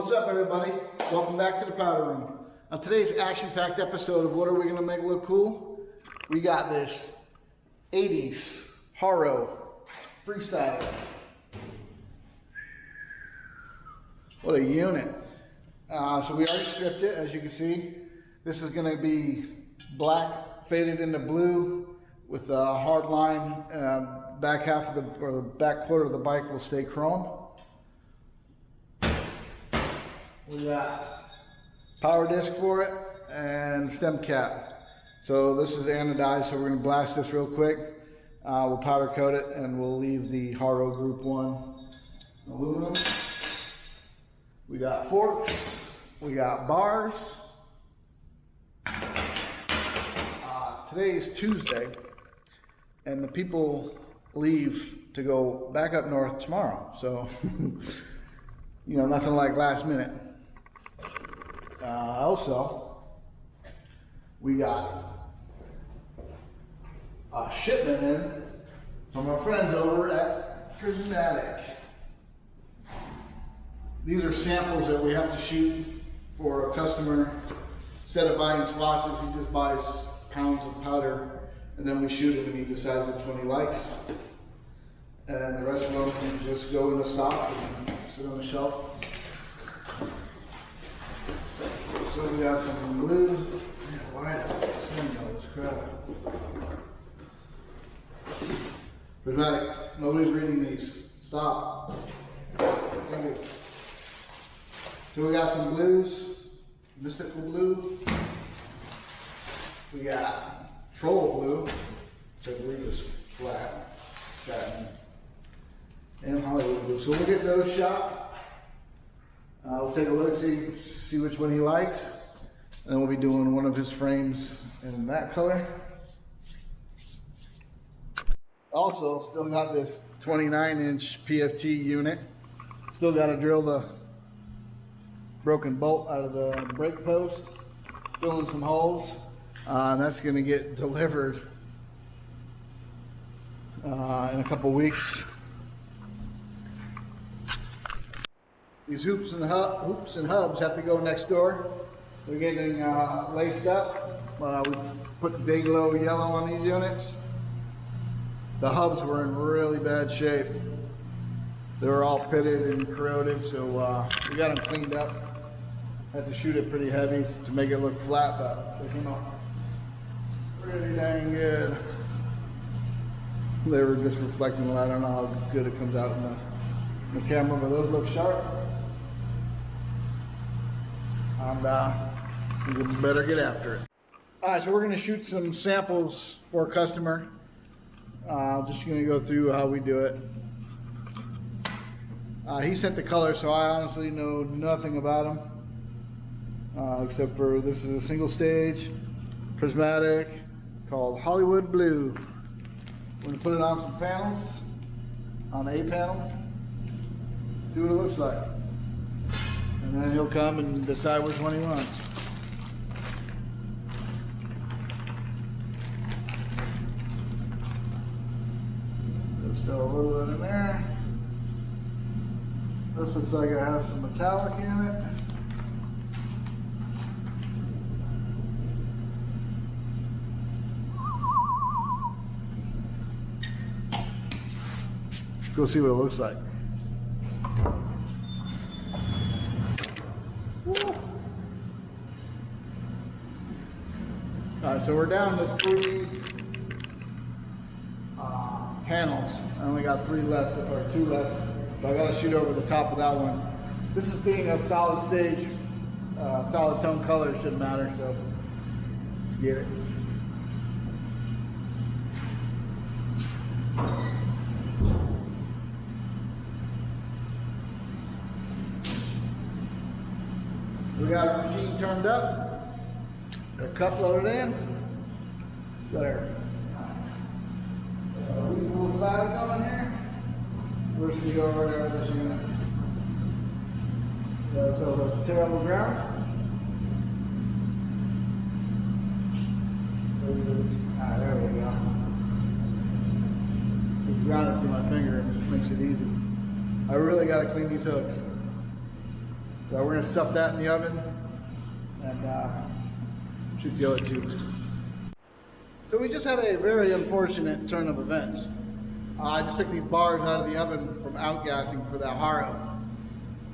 What's up, everybody? Welcome back to the powder room. On today's action-packed episode of What Are We Gonna Make Look Cool? We got this 80s Haro freestyle. What a unit. So we already stripped it, as you can see. This is gonna be black faded into blue with a hard line. Back half of the back quarter of the bike will stay chrome. We got power disc for it and stem cap. So this is anodized, so we're going to blast this real quick. We'll powder coat it and we'll leave the Haro Group 1 aluminum. We got forks, we got bars. Today is Tuesday and the people leave to go back up north tomorrow. So, you know, nothing like last minute. Also, we got a shipment in from our friends over at Prismatic. These are samples that we have to shoot for a customer. Instead of buying swatches, he just buys pounds of powder, and then we shoot it and he decides which one he likes. And the rest of them can just go in the stock and sit on the shelf. So we got some blue. Why this crap? Prismatic, nobody's reading these. Stop. So we got some blues, mystical blue. We got troll blue, which I believe is flat, satin, and Hollywood blue. So we'll get those shot. We'll take a look, see which one he likes, and then we'll be doing one of his frames in that color. Also, still got this 29-inch PFT unit. Still got to drill the broken bolt out of the brake post, filling some holes, and that's going to get delivered in a couple weeks. These hoops and hubs have to go next door. They're getting laced up. We put Day-Glow yellow on these units. The hubs were in really bad shape. They were all pitted and corroded, so we got them cleaned up. Had to shoot it pretty heavy to make it look flat, but they came out pretty dang good. They were just reflecting a lot. I don't know how good it comes out in the camera, but those look sharp. And we better get after it. All right, so we're going to shoot some samples for a customer. Just going to go through how we do it. He sent the color, so I honestly know nothing about them, except for this is a single stage prismatic called Hollywood Blue. We're going to put it on some panels, on a panel, see what it looks like. And then he'll come and decide which one he wants. Just throw a little bit in there. This looks like it has some metallic in it. Let's go see what it looks like. Alright, so we're down to 3 panels. I only got 3 left, or 2 left. So I gotta shoot over the top of that one. This is being a solid stage, solid tone color, shouldn't matter, so get it. We got our machine turned up. The cup loaded in. There. We can move cloud going here. We're just going to go over there with this unit. So the terrible ground. There we go. Just ground it through my finger and it makes it easy. I really got to clean these hooks. So we're gonna stuff that in the oven and shoot the other two. So we just had a very unfortunate turn of events. I just took these bars out of the oven from outgassing for that Haro.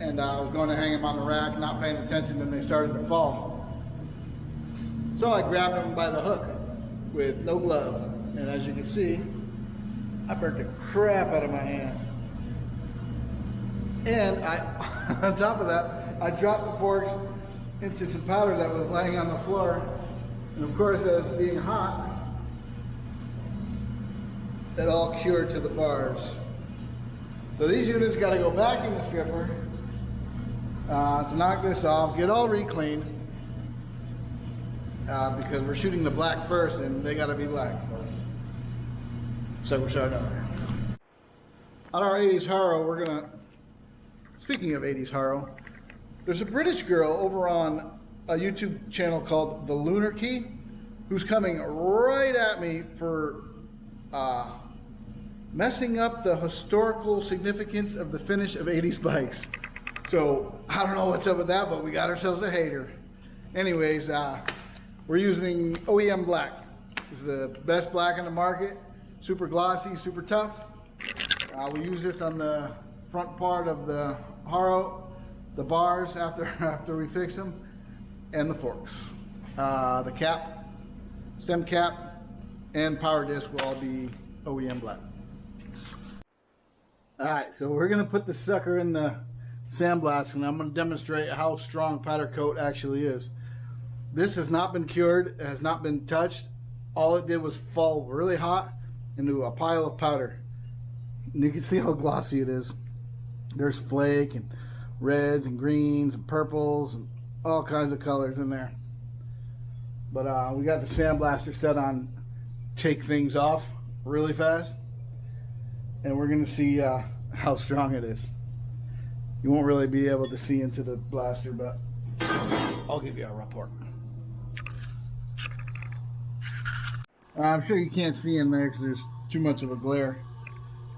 And I was going to hang them on the rack, not paying attention, and they started to fall. So I grabbed them by the hook with no glove. And as you can see, I burnt the crap out of my hand. And on top of that, I dropped the forks into some powder that was laying on the floor. And of course, as being hot, it all cured to the bars. So these units got to go back in the stripper to knock this off, get all re-cleaned, because we're shooting the black first and they got to be black. So we're starting over. On our 80s Haro, we're gonna, speaking of 80s Haro, there's a British girl over on a YouTube channel called The Lunar Key who's coming right at me for messing up the historical significance of the finish of 80s bikes. So I don't know what's up with that, but we got ourselves a hater. Anyways, we're using OEM black. It's the best black in the market. Super glossy, super tough. We use this on the front part of the Haro, the bars after we fix them, and the forks. The cap, stem cap, and power disc will all be OEM black. Alright, so we're going to put the sucker in the sandblast, and I'm going to demonstrate how strong powder coat actually is. This has not been cured, it has not been touched. All it did was fall really hot into a pile of powder. And you can see how glossy it is. There's flake and reds and greens and purples and all kinds of colors in there. But we got the sandblaster set on take things off really fast. And we're going to see how strong it is. You won't really be able to see into the blaster, but I'll give you a report. I'm sure you can't see in there because there's too much of a glare.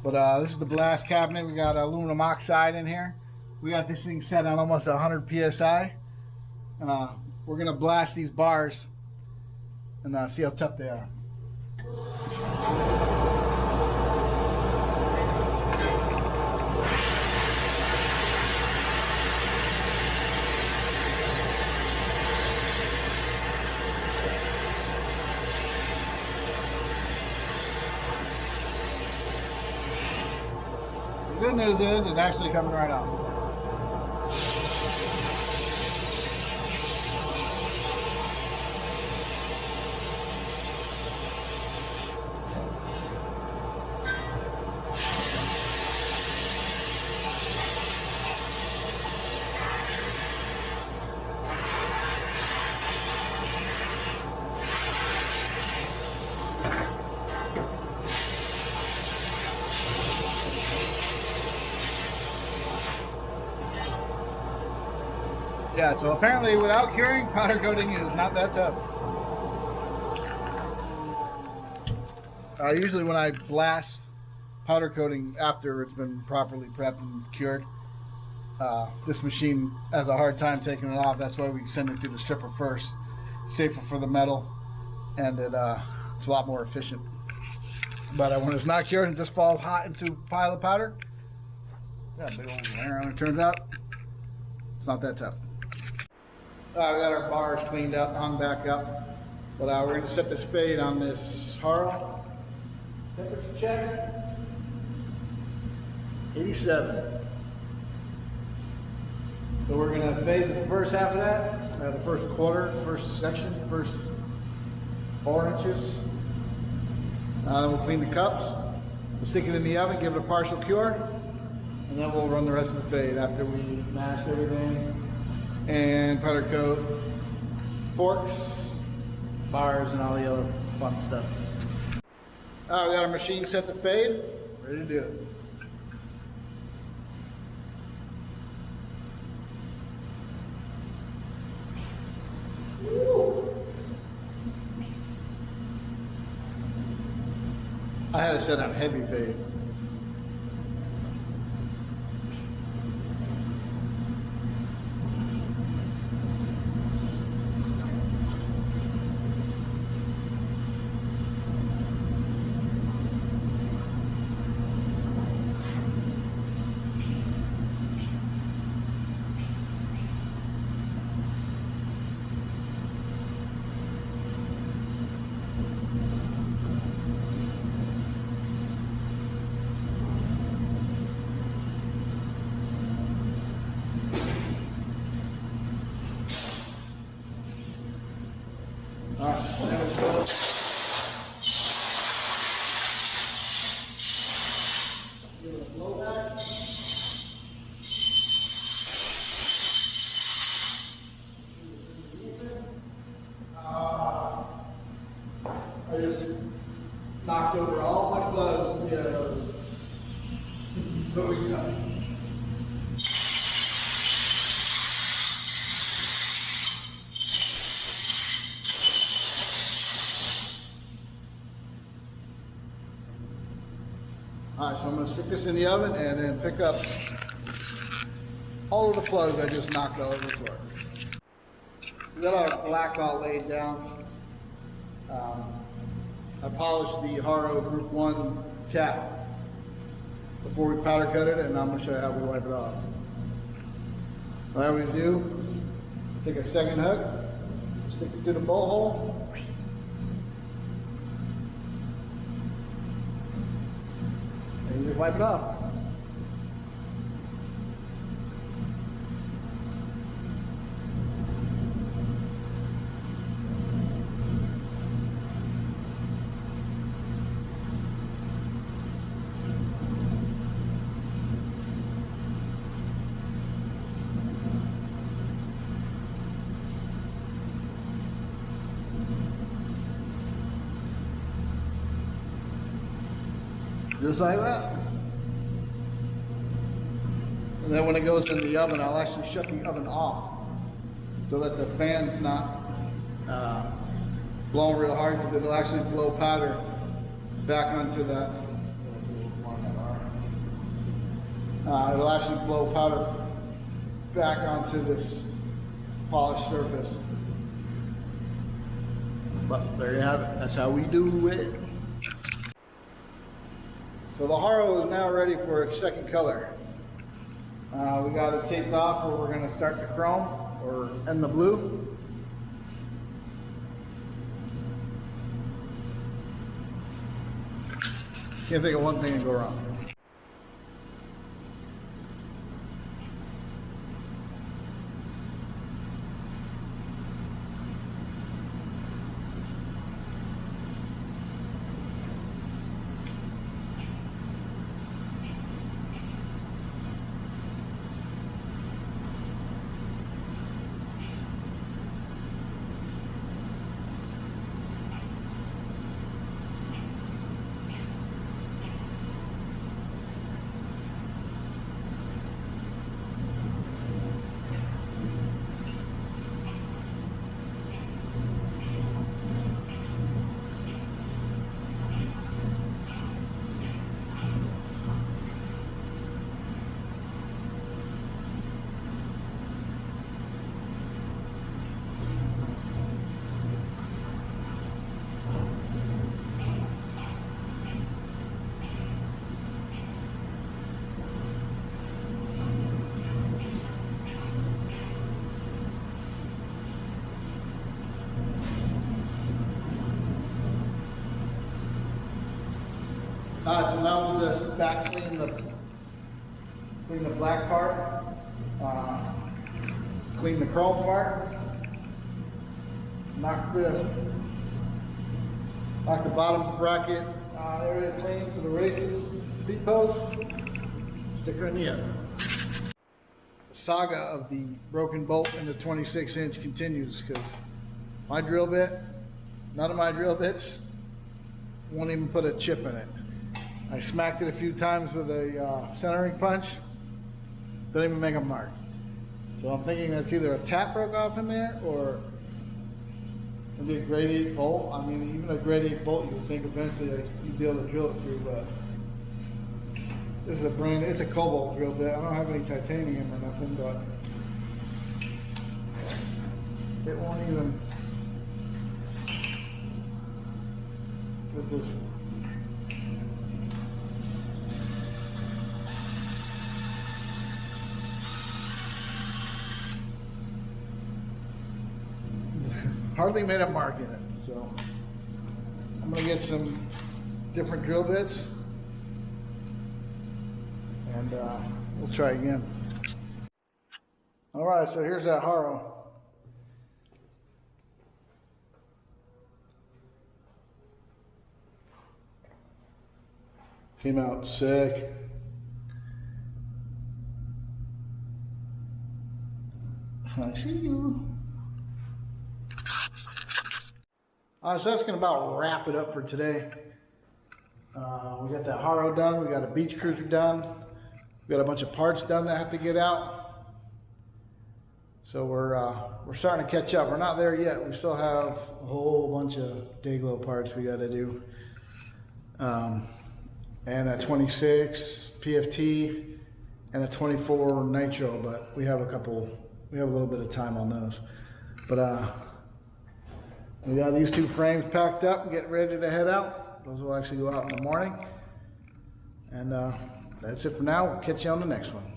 But this is the blast cabinet. We got aluminum oxide in here. We got this thing set on almost 100 psi. We're going to blast these bars and see how tough they are. The good news is it's actually coming right off. Yeah, so apparently without curing, powder coating is not that tough. Usually when I blast powder coating after it's been properly prepped and cured, this machine has a hard time taking it off. That's why we send it to the stripper first. Safer for the metal, and it's a lot more efficient. But when it's not cured and just falls hot into a pile of powder, got a big old hair on it, turns out. It's not that tough. We got our bars cleaned up, hung back up. But we're going to set this fade on this Haro. Temperature check. 87. So we're going to fade the first half of that, the first quarter, first section, first 4 inches. Then we'll clean the cups. We'll stick it in the oven, give it a partial cure, and then we'll run the rest of the fade after we mask everything and powder coat, forks, bars, and all the other fun stuff. We got our machine set to fade, ready to do it. I had it set on heavy fade. Alright, so I'm going to stick this in the oven and then pick up all of the plugs I just knocked all over the floor. We got our black all laid down. I polished the Haro Group 1 cap before we powder cut it, and I'm going to show you how we wipe it off. What we do, take a second hook, stick it to the bowl hole, and you just wipe it off. Just like that. And then when it goes in the oven, I'll actually shut the oven off so that the fan's not blowing real hard, because it'll actually blow powder back onto that. It'll actually blow powder back onto this polished surface. But there you have it. That's how we do it. So the Haro is now ready for its second color. We got it taped off where we're going to start the chrome or end the blue. Can't think of one thing to go wrong. So now we'll just back clean the black part, clean the chrome part, knock the bottom bracket area clean for the races, seat post, stick her in the oven. The saga of the broken bolt in the 26-inch continues, because my drill bit, none of my drill bits won't even put a chip in it. I smacked it a few times with a centering punch, didn't even make a mark. So I'm thinking that's either a tap broke off in there or maybe a grade 8 bolt. I mean, even a grade 8 bolt, you would think eventually you'd be able to drill it through, but this is it's a cobalt drill bit. I don't have any titanium or nothing, but it won't even with this. Hardly made a mark in it, so I'm gonna get some different drill bits and we'll try again. All right, so here's that Haro. Came out sick. I see you. So that's going to about wrap it up for today. We got that Haro done. We got a beach cruiser done. We got a bunch of parts done that have to get out. So we're starting to catch up. We're not there yet. We still have a whole bunch of day glow parts we got to do. and a 26 PFT and a 24 nitro, but we have a little bit of time on those. But we got these two frames packed up and getting ready to head out. Those will actually go out in the morning. And that's it for now. We'll catch you on the next one.